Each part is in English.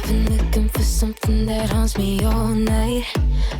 been looking for something that haunts me all night.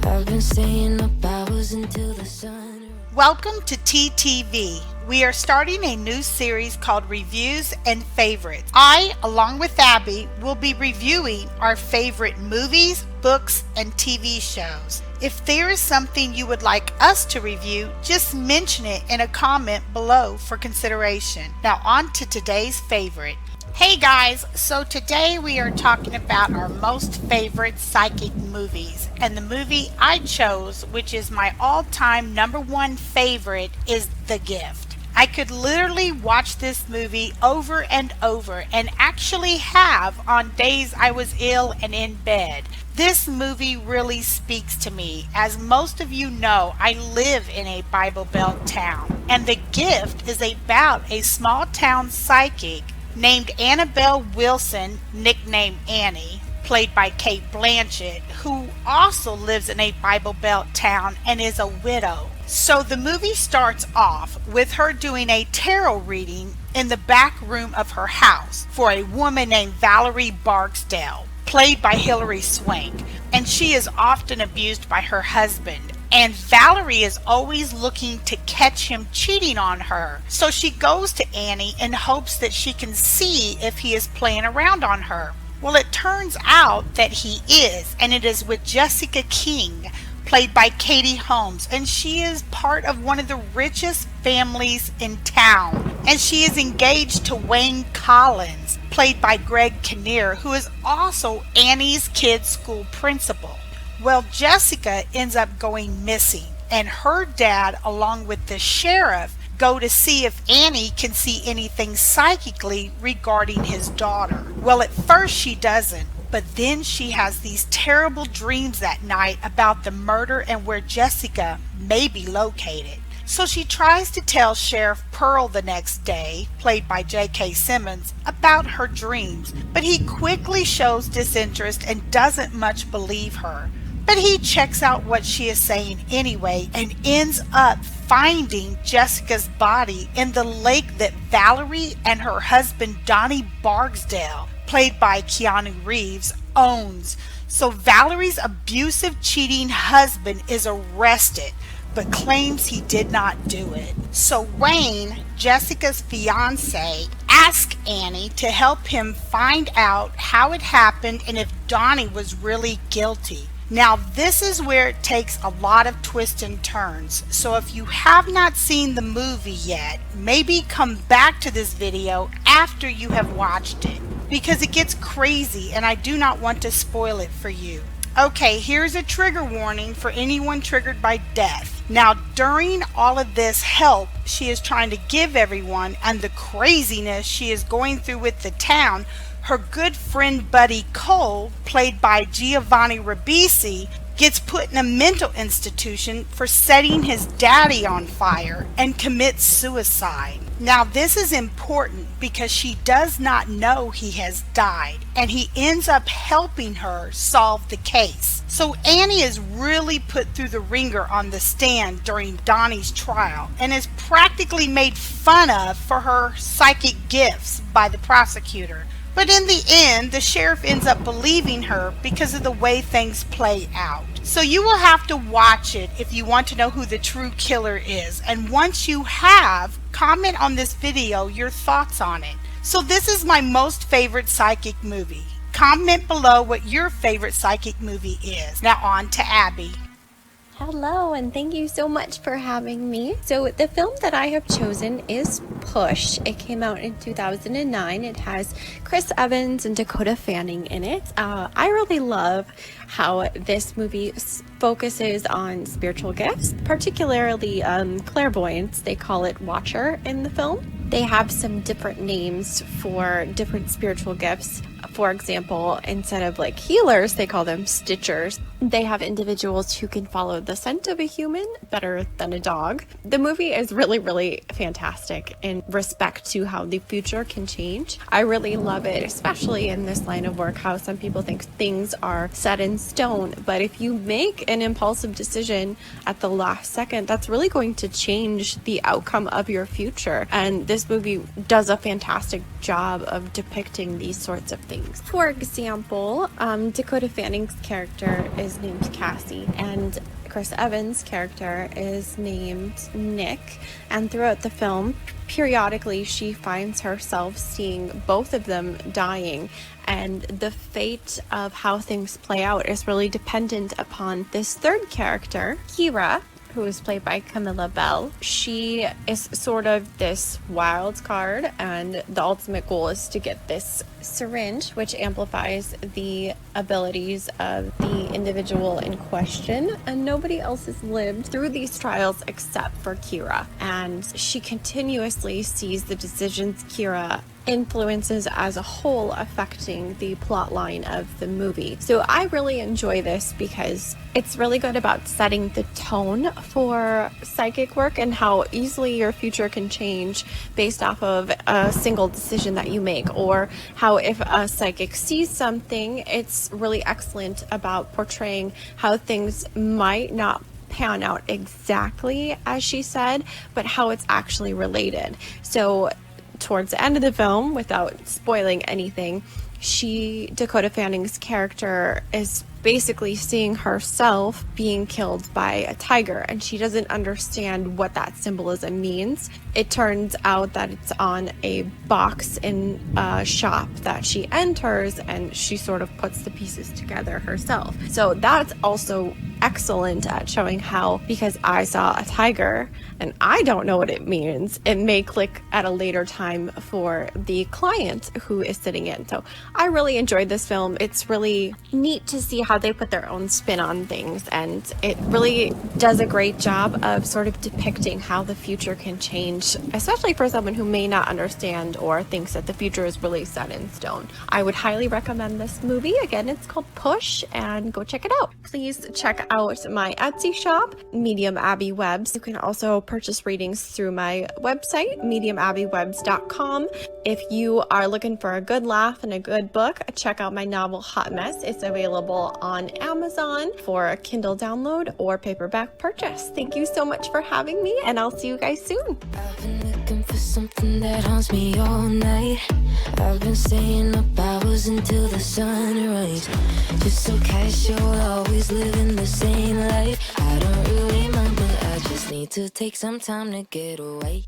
I've been staying up hours until the sun. Welcome to TTV. We are starting a new series called Reviews and Favorites. I, along with Abby, will be reviewing our favorite movies, books, and TV shows. If there is something you would like us to review, just mention it in a comment below for consideration. Now on to today's favorite. Hey guys, so today we are talking about our most favorite psychic movies, and the movie I chose, which is my all-time #1 favorite, is The Gift. I could literally watch this movie over and over, and actually have on days I was ill and in bed. This movie really speaks to me. As most of you know, I live in a Bible Belt town, and The Gift is about a small town psychic named Annabelle Wilson, nicknamed Annie, played by Cate Blanchett, who also lives in a Bible Belt town and is a widow. So the movie starts off with her doing a tarot reading in the back room of her house for a woman named Valerie Barksdale, played by Hilary Swank, and she is often abused by her husband. And Valerie is always looking to catch him cheating on her. So she goes to Annie in hopes that she can see if he is playing around on her. Well, it turns out that he is, and it is with Jessica King, played by Katie Holmes, and she is part of one of the richest families in town. And she is engaged to Wayne Collins, played by Greg Kinnear, who is also Annie's kids' school principal. Well, Jessica ends up going missing, and her dad, along with the sheriff, go to see if Annie can see anything psychically regarding his daughter. Well, at first she doesn't, but then she has these terrible dreams that night about the murder and where Jessica may be located. So she tries to tell Sheriff Pearl the next day, played by J.K. Simmons, about her dreams, but he quickly shows disinterest and doesn't much believe her. But he checks out what she is saying anyway and ends up finding Jessica's body in the lake that Valerie and her husband Donnie Barksdale, played by Keanu Reeves, owns. So Valerie's abusive, cheating husband is arrested, but claims he did not do it. So Wayne, Jessica's fiance, asks Annie to help him find out how it happened and if Donnie was really guilty. Now this is where it takes a lot of twists and turns, so if you have not seen the movie yet, maybe come back to this video after you have watched it, because it gets crazy and I do not want to spoil it for you. Okay, here's a trigger warning for anyone triggered by death. Now during all of this help she is trying to give everyone and the craziness she is going through with the town, her good friend Buddy Cole, played by Giovanni Ribisi, gets put in a mental institution for setting his daddy on fire and commits suicide. Now this is important because she does not know he has died, and he ends up helping her solve the case. So Annie is really put through the ringer on the stand during Donnie's trial and is practically made fun of for her psychic gifts by the prosecutor. But in the end, the sheriff ends up believing her because of the way things play out. So you will have to watch it if you want to know who the true killer is. And once you have, comment on this video your thoughts on it. So this is my most favorite psychic movie. Comment below what your favorite psychic movie is. Now on to Abby. Hello, and thank you so much for having me. So the film that I have chosen is Push. It came out in 2009. It has Chris Evans and Dakota Fanning in it. I really love how this movie focuses on spiritual gifts, particularly clairvoyance. They call it Watcher in the film. They have some different names for different spiritual gifts. For example, instead of like healers, they call them stitchers. They have individuals who can follow the scent of a human better than a dog. The movie is really, really fantastic in respect to how the future can change. I really love it, especially in this line of work, how some people think things are set in stone. But if you make an impulsive decision at the last second, that's really going to change the outcome of your future. And this movie does a fantastic job of depicting these sorts of things. things. For example, Dakota Fanning's character is named Cassie, and Chris Evans' character is named Nick, and throughout the film, periodically she finds herself seeing both of them dying, and the fate of how things play out is really dependent upon this third character, Kira, who is played by Camilla Bell. She is sort of this wild card, and the ultimate goal is to get this syringe, which amplifies the abilities of the individual in question, and nobody else has lived through these trials except for Kira, and she continuously sees the decisions Kira influences as a whole affecting the plot line of the movie. So I really enjoy this because it's really good about setting the tone for psychic work and how easily your future can change based off of a single decision that you make, or how if a psychic sees something, it's really excellent about portraying how things might not pan out exactly as she said, but how it's actually related. So towards the end of the film, without spoiling anything, Dakota Fanning's character is basically seeing herself being killed by a tiger, and she doesn't understand what that symbolism means. It turns out that it's on a box in a shop that she enters, and she sort of puts the pieces together herself. So that's also excellent at showing how, because I saw a tiger and I don't know what it means, it may click at a later time for the client who is sitting in. So I really enjoyed this film. It's really neat to see how they put their own spin on things, and it really does a great job of sort of depicting how the future can change, especially for someone who may not understand or thinks that the future is really set in stone. I would highly recommend this movie. Again, it's called Push, and go check it out. Please check out my Etsy shop, Medium Abby Webs. You can also purchase readings through my website, mediumabbywebs.com. If you are looking for a good laugh and a good book, check out my novel Hot Mess. It's available on Amazon for a Kindle download or paperback purchase. Thank you so much for having me, and I'll see you guys soon. I've been looking for something that haunts me all night. I've been staying up hours until the sunrise. Just so casual, always living the same life. I don't really mind, but I just need to take some time to get away.